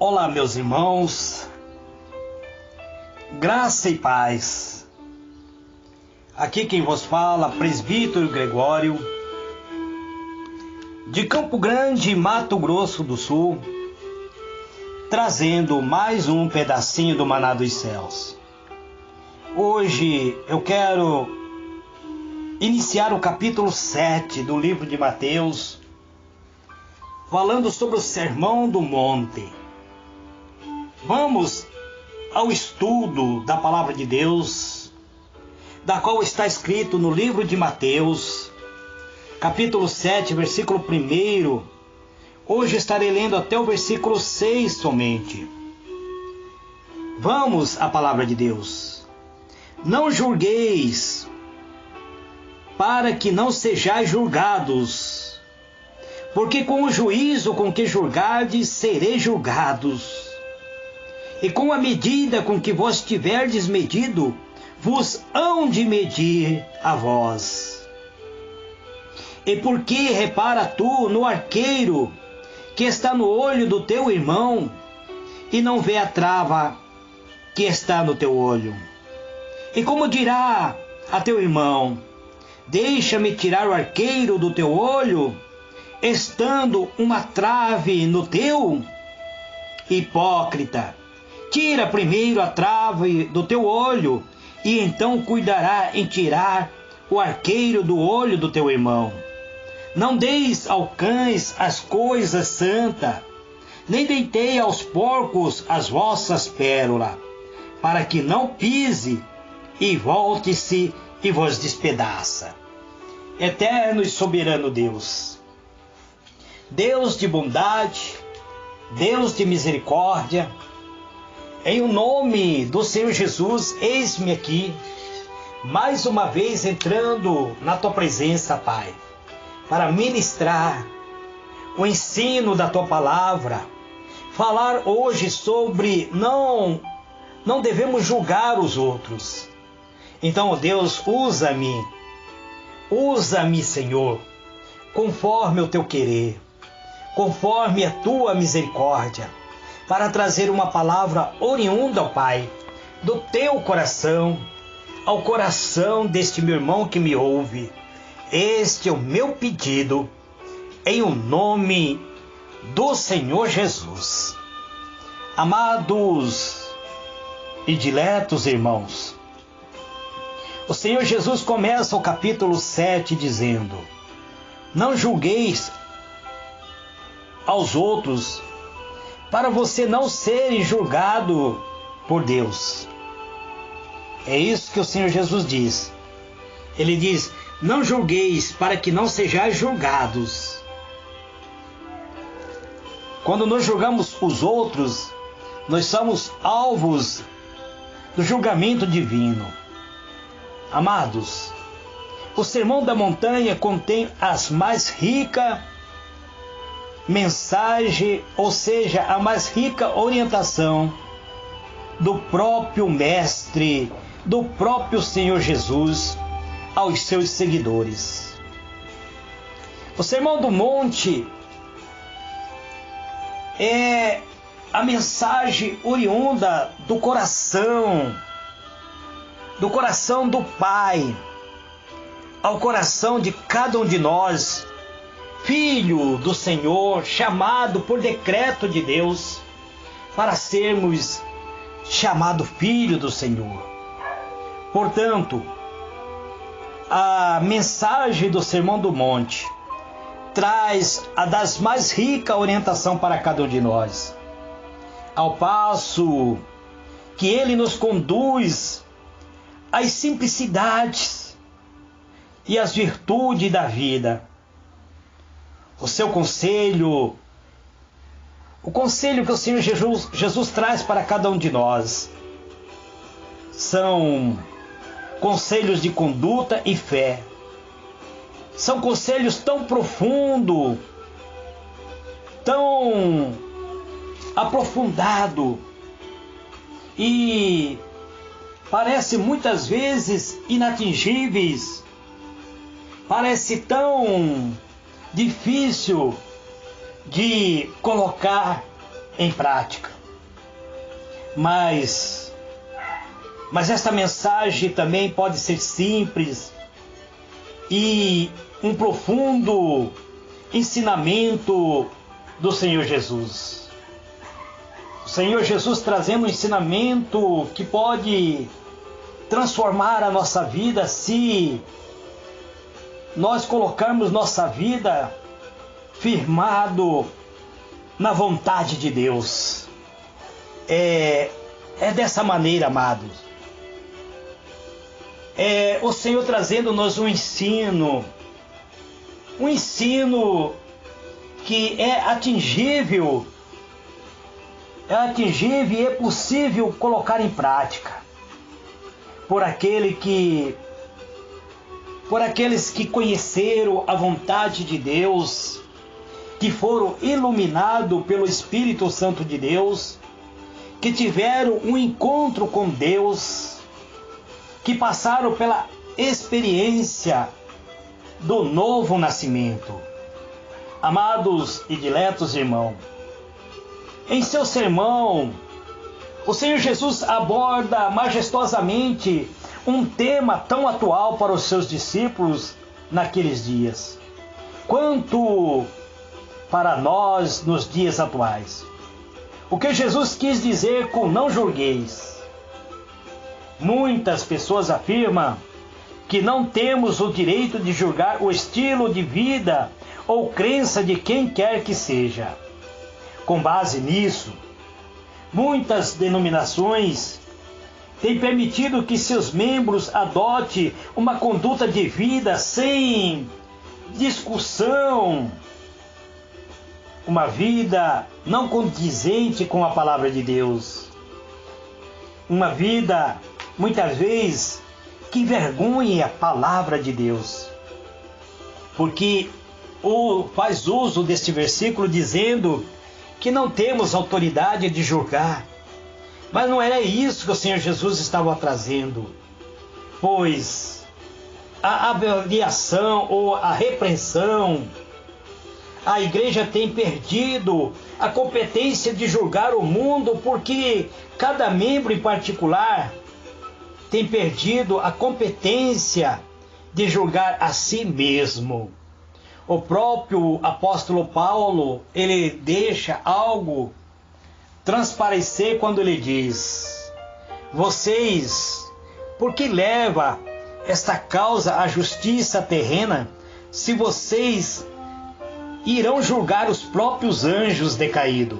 Olá, meus irmãos, graça e paz. Aqui quem vos fala, presbítero Gregório, de Campo Grande, Mato Grosso do Sul, trazendo mais um pedacinho do Maná dos Céus. Hoje eu quero iniciar o capítulo 7 do livro de Mateus, falando sobre o Sermão do Monte. Vamos ao estudo da Palavra de Deus, da qual está escrito no livro de Mateus, capítulo 7, versículo 1. Hoje estarei lendo até o versículo 6 somente. Vamos à Palavra de Deus. Não julgueis, para que não sejais julgados, porque com o juízo com que julgardes, sereis julgados. E com a medida com que vós tiverdes medido, vos hão de medir a vós. E por que repara tu no arqueiro que está no olho do teu irmão, e não vê a trava que está no teu olho? E como dirá a teu irmão: deixa-me tirar o arqueiro do teu olho, estando uma trave no teu? Hipócrita, tira primeiro a trave do teu olho, e então cuidará em tirar o arqueiro do olho do teu irmão. Não deis ao cães as coisas santas, nem deitei aos porcos as vossas pérolas, para que não pise e volte-se e vos despedaça. Eterno e soberano Deus, Deus de bondade, Deus de misericórdia, em o nome do Senhor Jesus, eis-me aqui, mais uma vez entrando na Tua presença, Pai, para ministrar o ensino da Tua palavra, falar hoje sobre não devemos julgar os outros. Então, Deus, usa-me, Senhor, conforme o Teu querer, conforme a Tua misericórdia, para trazer uma palavra oriunda, ó Pai, do Teu coração, ao coração deste meu irmão que me ouve. Este é o meu pedido, em o nome do Senhor Jesus. Amados e diletos irmãos, o Senhor Jesus começa o capítulo 7 dizendo: não julgueis aos outros, para você não ser julgado por Deus. É isso que o Senhor Jesus diz. Ele diz: não julgueis, para que não sejais julgados. Quando nós julgamos os outros, nós somos alvos do julgamento divino. Amados, o Sermão da Montanha contém as mais ricas mensagem, ou seja, a mais rica orientação do próprio Mestre, do próprio Senhor Jesus aos seus seguidores. O Sermão do Monte é a mensagem oriunda do coração do Pai ao coração de cada um de nós, filho do Senhor, chamado por decreto de Deus para sermos chamado filho do Senhor. Portanto, a mensagem do Sermão do Monte traz a das mais ricas orientação para cada um de nós, ao passo que ele nos conduz às simplicidades e às virtudes da vida. O seu conselho, o conselho que o Senhor Jesus traz para cada um de nós, são conselhos de conduta e fé. São conselhos tão profundos, tão aprofundados, e parece muitas vezes inatingíveis, parece tão difícil de colocar em prática. Mas esta mensagem também pode ser simples e um profundo ensinamento do Senhor Jesus. O Senhor Jesus trazendo um ensinamento que pode transformar a nossa vida se nós colocarmos nossa vida firmado na vontade de Deus. É dessa maneira, amados. O Senhor trazendo-nos um ensino que é atingível e é possível colocar em prática por aqueles que conheceram a vontade de Deus, que foram iluminados pelo Espírito Santo de Deus, que tiveram um encontro com Deus, que passaram pela experiência do novo nascimento. Amados e diletos irmãos, em seu sermão, o Senhor Jesus aborda majestosamente um tema tão atual para os seus discípulos naqueles dias, quanto para nós nos dias atuais. O que Jesus quis dizer com não julgueis? Muitas pessoas afirmam que não temos o direito de julgar o estilo de vida ou crença de quem quer que seja. Com base nisso, muitas denominações têm permitido que seus membros adotem uma conduta de vida sem discussão, uma vida não condizente com a palavra de Deus, uma vida, muitas vezes, que envergonhe a palavra de Deus, porque faz uso deste versículo dizendo que não temos autoridade de julgar. Mas não era isso que o Senhor Jesus estava trazendo, pois a avaliação ou a repreensão, a igreja tem perdido a competência de julgar o mundo, porque cada membro em particular tem perdido a competência de julgar a si mesmo. O próprio apóstolo Paulo, ele deixa algo transparecer quando ele diz: vocês, por que leva esta causa à justiça terrena, se vocês irão julgar os próprios anjos decaídos?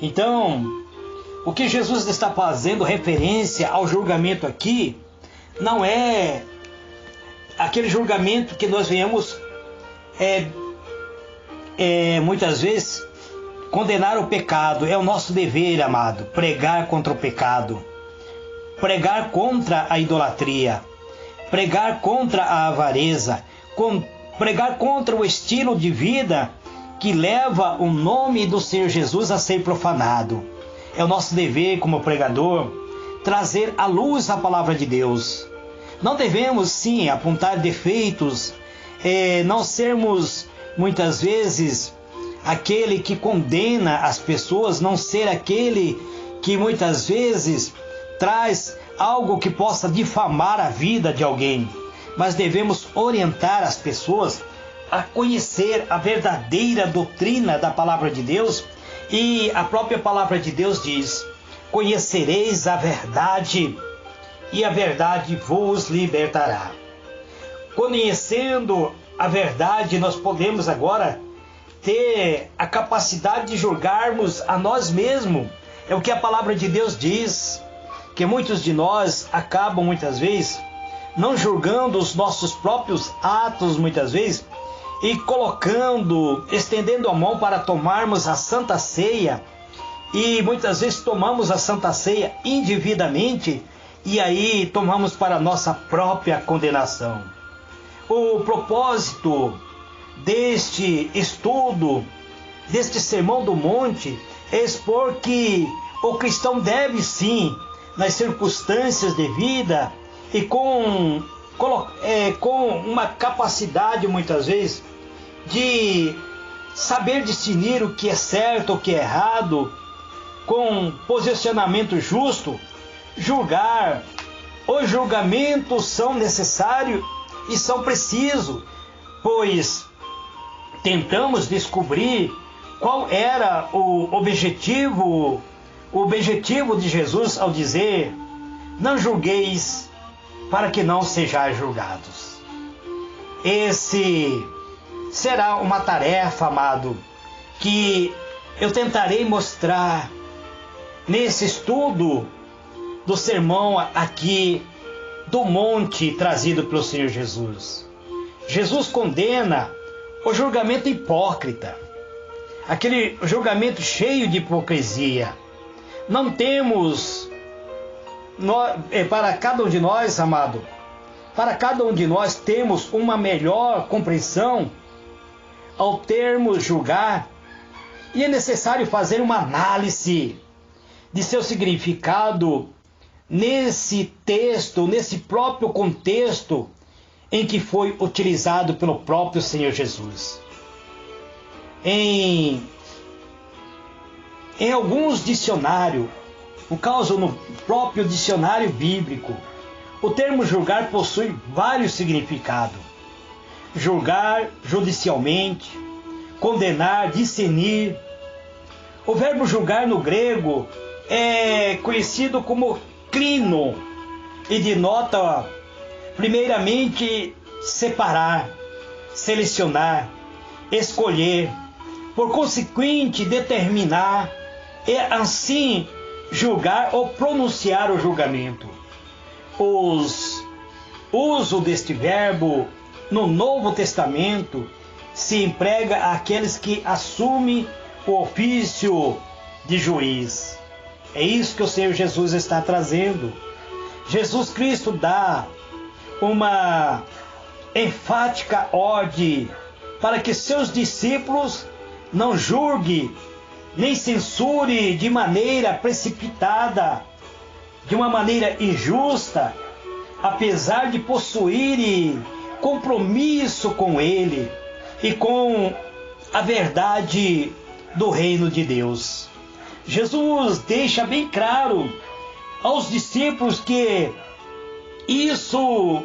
Então, o que Jesus está fazendo referência ao julgamento aqui, não é aquele julgamento que nós venhamos muitas vezes condenar o pecado. É o nosso dever, amado, pregar contra o pecado, pregar contra a idolatria, pregar contra a avareza, pregar contra o estilo de vida que leva o nome do Senhor Jesus a ser profanado. É o nosso dever como pregador trazer à luz a palavra de Deus. Não devemos sim apontar defeitos, não sermos muitas vezes aquele que condena as pessoas, não ser aquele que muitas vezes traz algo que possa difamar a vida de alguém, mas devemos orientar as pessoas a conhecer a verdadeira doutrina da palavra de Deus. E a própria palavra de Deus diz: conhecereis a verdade e a verdade vos libertará. Conhecendo a verdade, nós podemos agora ter a capacidade de julgarmos a nós mesmos. É o que a palavra de Deus diz, que muitos de nós acabam muitas vezes não julgando os nossos próprios atos, muitas vezes, e estendendo a mão para tomarmos a Santa Ceia, e muitas vezes tomamos a Santa Ceia indevidamente, e aí tomamos para nossa própria condenação. O propósito deste estudo, deste Sermão do Monte, é expor que o cristão deve sim, nas circunstâncias de vida e com uma capacidade muitas vezes de saber discernir o que é certo, o que é errado, com posicionamento justo, julgar. Os julgamentos são necessários e são precisos, pois tentamos descobrir qual era o objetivo de Jesus ao dizer: não julgueis para que não sejais julgados. Esse será uma tarefa, amado, que eu tentarei mostrar nesse estudo do sermão aqui do monte trazido pelo Senhor Jesus. Jesus condena o julgamento hipócrita, aquele julgamento cheio de hipocrisia. Não temos, para cada um de nós, amado, para cada um de nós temos uma melhor compreensão ao termos julgar, e é necessário fazer uma análise de seu significado nesse texto, nesse próprio contexto em que foi utilizado pelo próprio Senhor Jesus. Em alguns dicionários, no caso no próprio dicionário bíblico, o termo julgar possui vários significados. Julgar judicialmente, condenar, discernir. O verbo julgar no grego é conhecido como klino e denota primeiramente separar, selecionar, escolher, por consequente determinar e assim julgar ou pronunciar o julgamento. O uso deste verbo no Novo Testamento se emprega àqueles que assumem o ofício de juiz. É isso que o Senhor Jesus está trazendo. Jesus Cristo dá uma enfática ordem para que seus discípulos não julguem nem censure de maneira precipitada, de uma maneira injusta, apesar de possuírem compromisso com Ele e com a verdade do reino de Deus. Jesus deixa bem claro aos discípulos que isso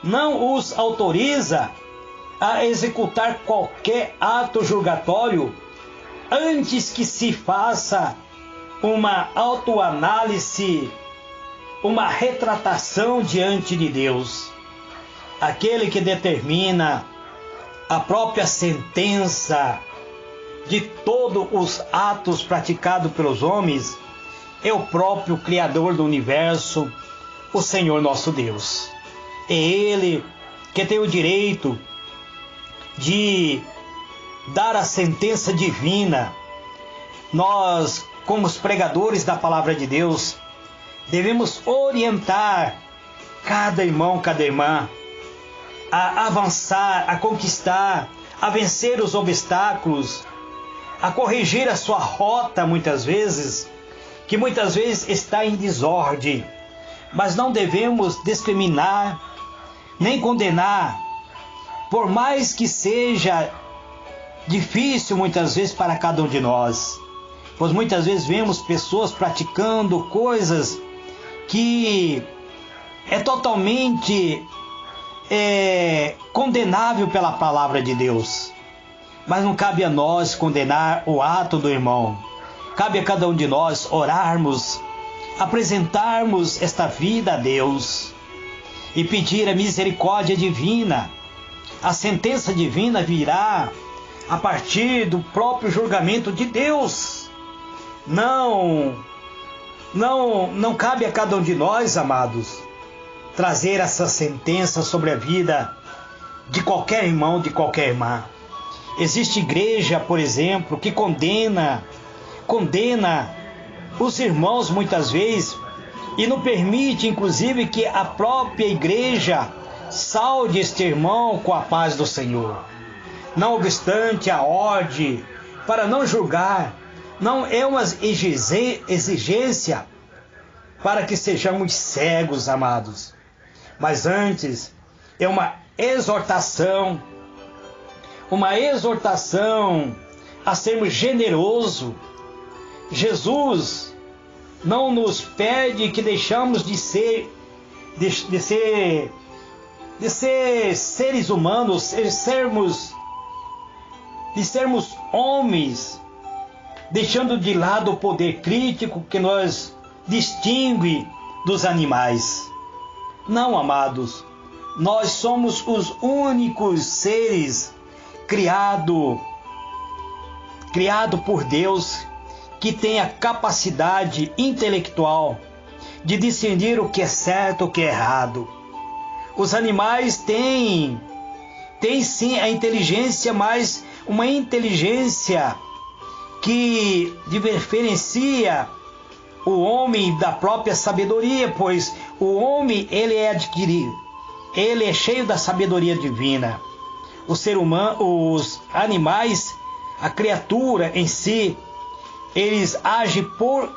não os autoriza a executar qualquer ato julgatório antes que se faça uma autoanálise, uma retratação diante de Deus. Aquele que determina a própria sentença de todos os atos praticados pelos homens é o próprio Criador do universo, o Senhor nosso Deus. É Ele que tem o direito de dar a sentença divina. Nós, como os pregadores da palavra de Deus, devemos orientar cada irmão, cada irmã a avançar, a conquistar, a vencer os obstáculos, a corrigir a sua rota que muitas vezes está em desordem. Mas não devemos discriminar, nem condenar, por mais que seja difícil muitas vezes para cada um de nós. Pois muitas vezes vemos pessoas praticando coisas que é totalmente condenável pela palavra de Deus. Mas não cabe a nós condenar o ato do irmão. Cabe a cada um de nós orarmos, apresentarmos esta vida a Deus e pedir a misericórdia divina. A sentença divina virá a partir do próprio julgamento de Deus. Não cabe a cada um de nós, amados, trazer essa sentença sobre a vida de qualquer irmão, de qualquer irmã. Existe igreja, por exemplo, que condena os irmãos muitas vezes e não permite, inclusive, que a própria igreja salde este irmão com a paz do Senhor. Não obstante a ordem para não julgar, não é uma exigência para que sejamos cegos, amados, mas antes é uma exortação a sermos generosos. Jesus não nos pede que deixamos de ser seres humanos, de sermos homens, deixando de lado o poder crítico que nos distingue dos animais. Não, amados, nós somos os únicos seres criados por Deus que tem a capacidade intelectual de discernir o que é certo e o que é errado. Os animais têm sim a inteligência, mas uma inteligência que diferencia o homem da própria sabedoria, pois o homem ele é adquirido, ele é cheio da sabedoria divina. O ser humano, os animais, a criatura em si, eles agem por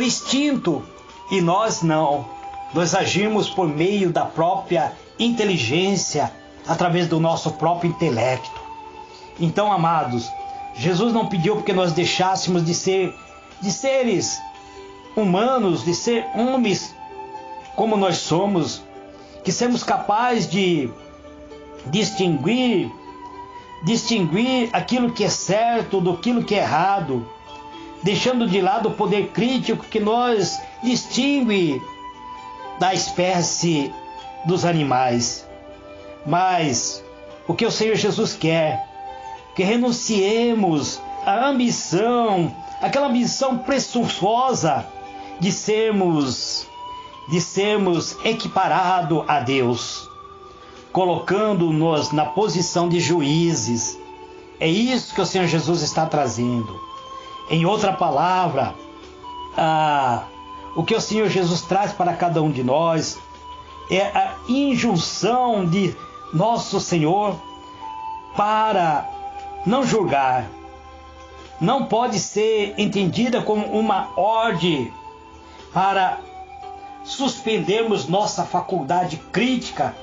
instinto, e nós não. Nós agimos por meio da própria inteligência, através do nosso próprio intelecto. Então, amados, Jesus não pediu porque nós deixássemos de seres humanos, de ser homens como nós somos, que sermos capazes de distinguir aquilo que é certo do que é errado, deixando de lado o poder crítico que nos distingue da espécie dos animais. Mas o que o Senhor Jesus quer, que renunciemos à ambição, aquela ambição presunçosa de sermos equiparados a Deus, colocando-nos na posição de juízes. É isso que o Senhor Jesus está trazendo. Em outra palavra, o que o Senhor Jesus traz para cada um de nós é a injunção de nosso Senhor para não julgar. Não pode ser entendida como uma ordem para suspendermos nossa faculdade crítica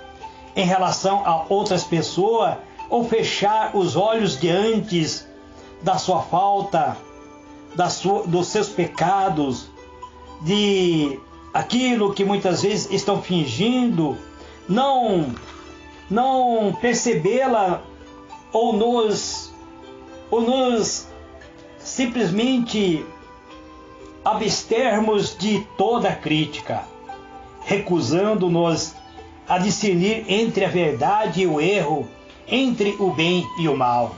em relação a outras pessoas ou fechar os olhos diante da sua falta, dos seus pecados, de aquilo que muitas vezes estão fingindo, não percebê-la ou nos simplesmente abstermos de toda crítica, recusando-nos a discernir entre a verdade e o erro, entre o bem e o mal.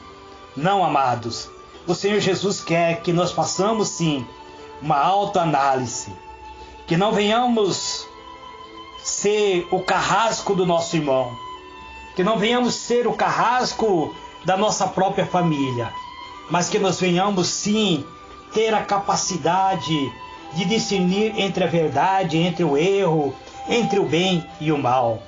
Não, amados, o Senhor Jesus quer que nós façamos sim uma autoanálise, que não venhamos ser o carrasco do nosso irmão, que não venhamos ser o carrasco da nossa própria família, mas que nós venhamos sim ter a capacidade de discernir entre a verdade, entre o erro, entre o bem e o mal.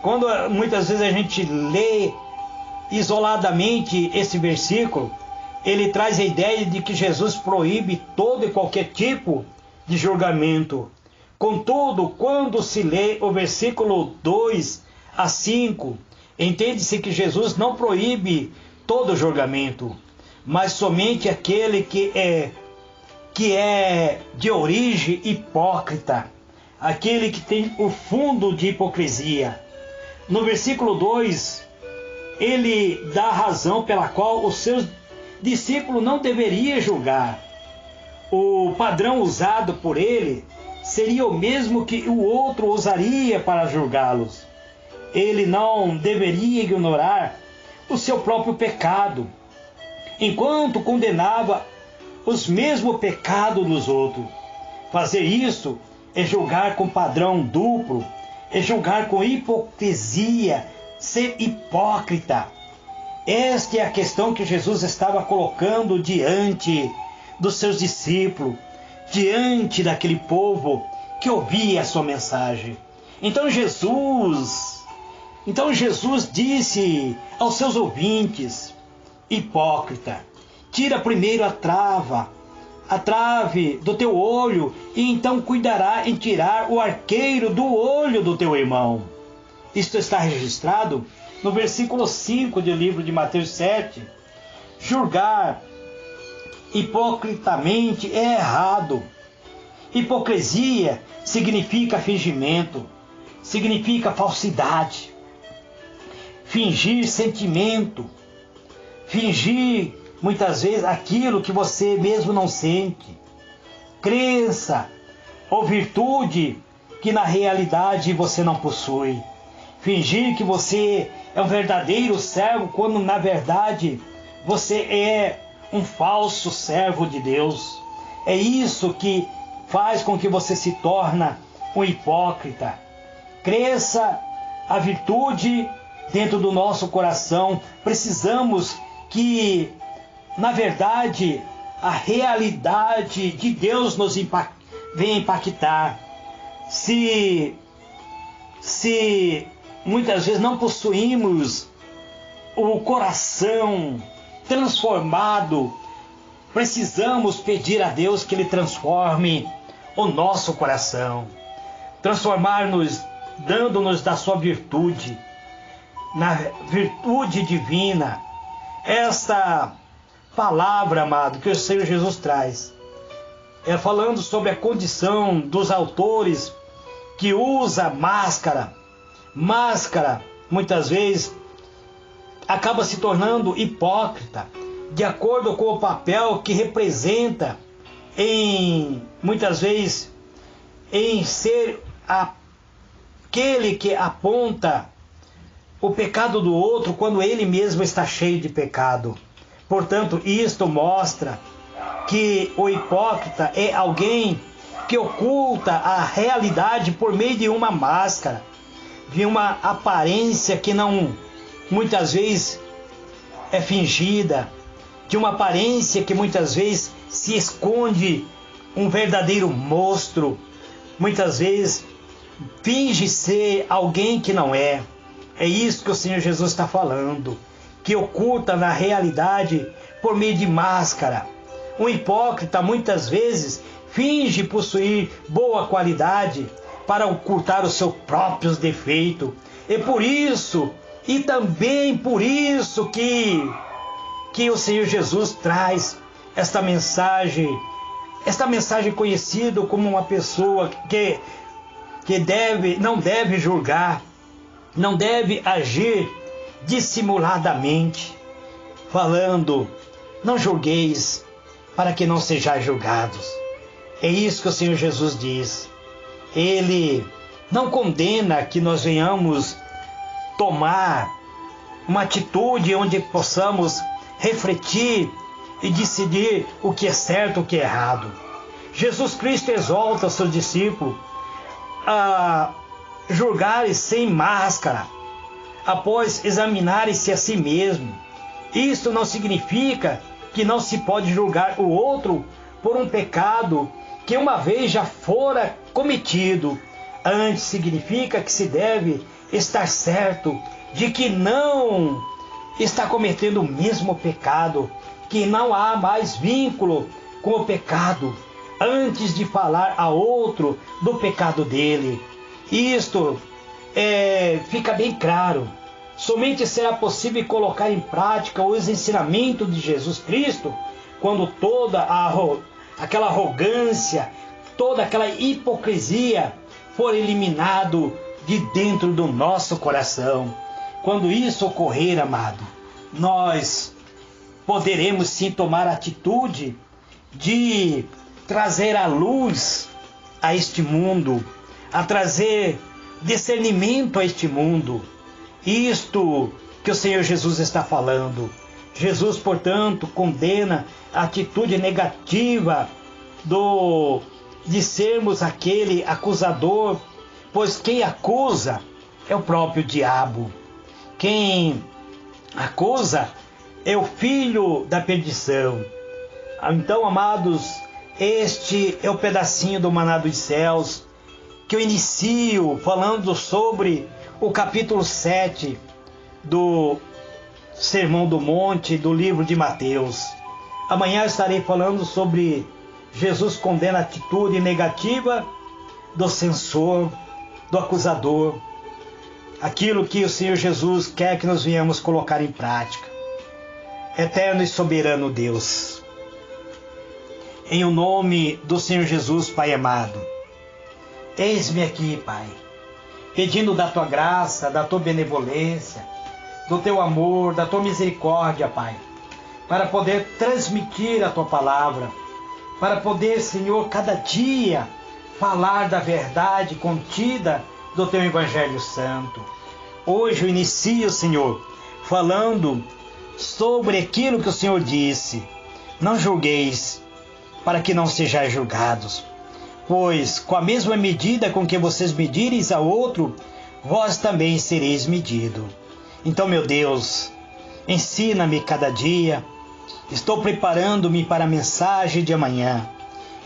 Quando muitas vezes a gente lê isoladamente esse versículo, ele traz a ideia de que Jesus proíbe todo e qualquer tipo de julgamento. Contudo, quando se lê o versículo 2 a 5, entende-se que Jesus não proíbe todo julgamento, mas somente aquele que é de origem hipócrita, aquele que tem o fundo de hipocrisia. No versículo 2, ele dá a razão pela qual os seus discípulos não deveriam julgar. O padrão usado por ele seria o mesmo que o outro usaria para julgá-los. Ele não deveria ignorar o seu próprio pecado, enquanto condenava os mesmos pecados dos outros. Fazer isso é julgar com padrão duplo, é julgar com hipocrisia, ser hipócrita. Esta é a questão que Jesus estava colocando diante dos seus discípulos, diante daquele povo que ouvia a sua mensagem. Então Jesus disse aos seus ouvintes: hipócrita, tira primeiro a trave do teu olho, e então cuidará em tirar o arqueiro do olho do teu irmão. isto está registrado no versículo 5 do livro de Mateus 7. Julgar hipocritamente é errado. Hipocrisia significa fingimento, significa falsidade, fingir sentimento, fingir muitas vezes aquilo que você mesmo não sente, crença ou virtude que na realidade você não possui, fingir que você é um verdadeiro servo quando na verdade você é um falso servo de Deus. É isso que faz com que você se torne um hipócrita. Cresça a virtude dentro do nosso coração. Precisamos que, na verdade, a realidade de Deus nos venha impactar. Se muitas vezes não possuímos o coração transformado, precisamos pedir a Deus que Ele transforme o nosso coração, transformar-nos, dando-nos da sua virtude, na virtude divina. Esta palavra, amado, que o Senhor Jesus traz, é falando sobre a condição dos autores que usa máscara. Máscara, muitas vezes, acaba se tornando hipócrita, de acordo com o papel que representa muitas vezes, em ser aquele que aponta o pecado do outro quando ele mesmo está cheio de pecado. Portanto, isto mostra que o hipócrita é alguém que oculta a realidade por meio de uma máscara, de uma aparência que não, muitas vezes, é fingida, de uma aparência que muitas vezes se esconde um verdadeiro monstro, muitas vezes finge ser alguém que não é. É isso que o Senhor Jesus está falando, que oculta na realidade por meio de máscara. Um hipócrita muitas vezes finge possuir boa qualidade para ocultar os seus próprios defeitos. E por isso, e também por isso que o Senhor Jesus traz esta mensagem conhecida como uma pessoa que não deve julgar, não deve agir dissimuladamente, falando: não julgueis, para que não sejais julgados. É isso que o Senhor Jesus diz. Ele não condena que nós venhamos tomar uma atitude onde possamos refletir e decidir o que é certo e o que é errado. Jesus Cristo exalta os seus discípulos a julgarem sem máscara, após examinarem-se a si mesmo. Isto não significa que não se pode julgar o outro por um pecado que uma vez já fora cometido. Antes, significa que se deve estar certo de que não está cometendo o mesmo pecado, que não há mais vínculo com o pecado, antes de falar a outro do pecado dele. Isto fica bem claro. Somente será possível colocar em prática os ensinamentos de Jesus Cristo quando toda aquela arrogância, toda aquela hipocrisia for eliminado de dentro do nosso coração. Quando isso ocorrer, amado, nós poderemos sim tomar a atitude de trazer a luz a este mundo, a trazer discernimento a este mundo. Isto que o Senhor Jesus está falando. Jesus, portanto, condena a atitude negativa de sermos aquele acusador, pois quem acusa é o próprio diabo. Quem acusa é o filho da perdição. Então, amados, este é o pedacinho do Maná dos Céus que eu inicio falando sobre o capítulo 7 do Sermão do Monte do livro de Mateus. Amanhã estarei falando sobre Jesus condena a atitude negativa do censor, do acusador. aquilo que o Senhor Jesus quer que nós venhamos colocar em prática. Eterno e soberano Deus, em o nome do Senhor Jesus, Pai amado, eis-me aqui, Pai, pedindo da Tua graça, da Tua benevolência, do Teu amor, da Tua misericórdia, Pai, para poder transmitir a Tua palavra, para poder, Senhor, cada dia falar da verdade contida do Teu Evangelho Santo. Hoje eu inicio, Senhor, falando sobre aquilo que o Senhor disse: não julgueis, para que não sejais julgados, pois com a mesma medida com que vocês medireis a outro, vós também sereis medido. Então, meu Deus, ensina-me cada dia. Estou preparando-me para a mensagem de amanhã.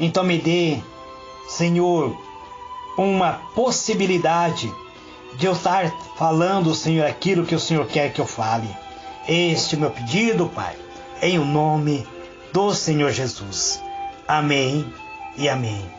Então me dê, Senhor, uma possibilidade de eu estar falando, Senhor, aquilo que o Senhor quer que eu fale. Este é o meu pedido, Pai, em o nome do Senhor Jesus. Amém e amém.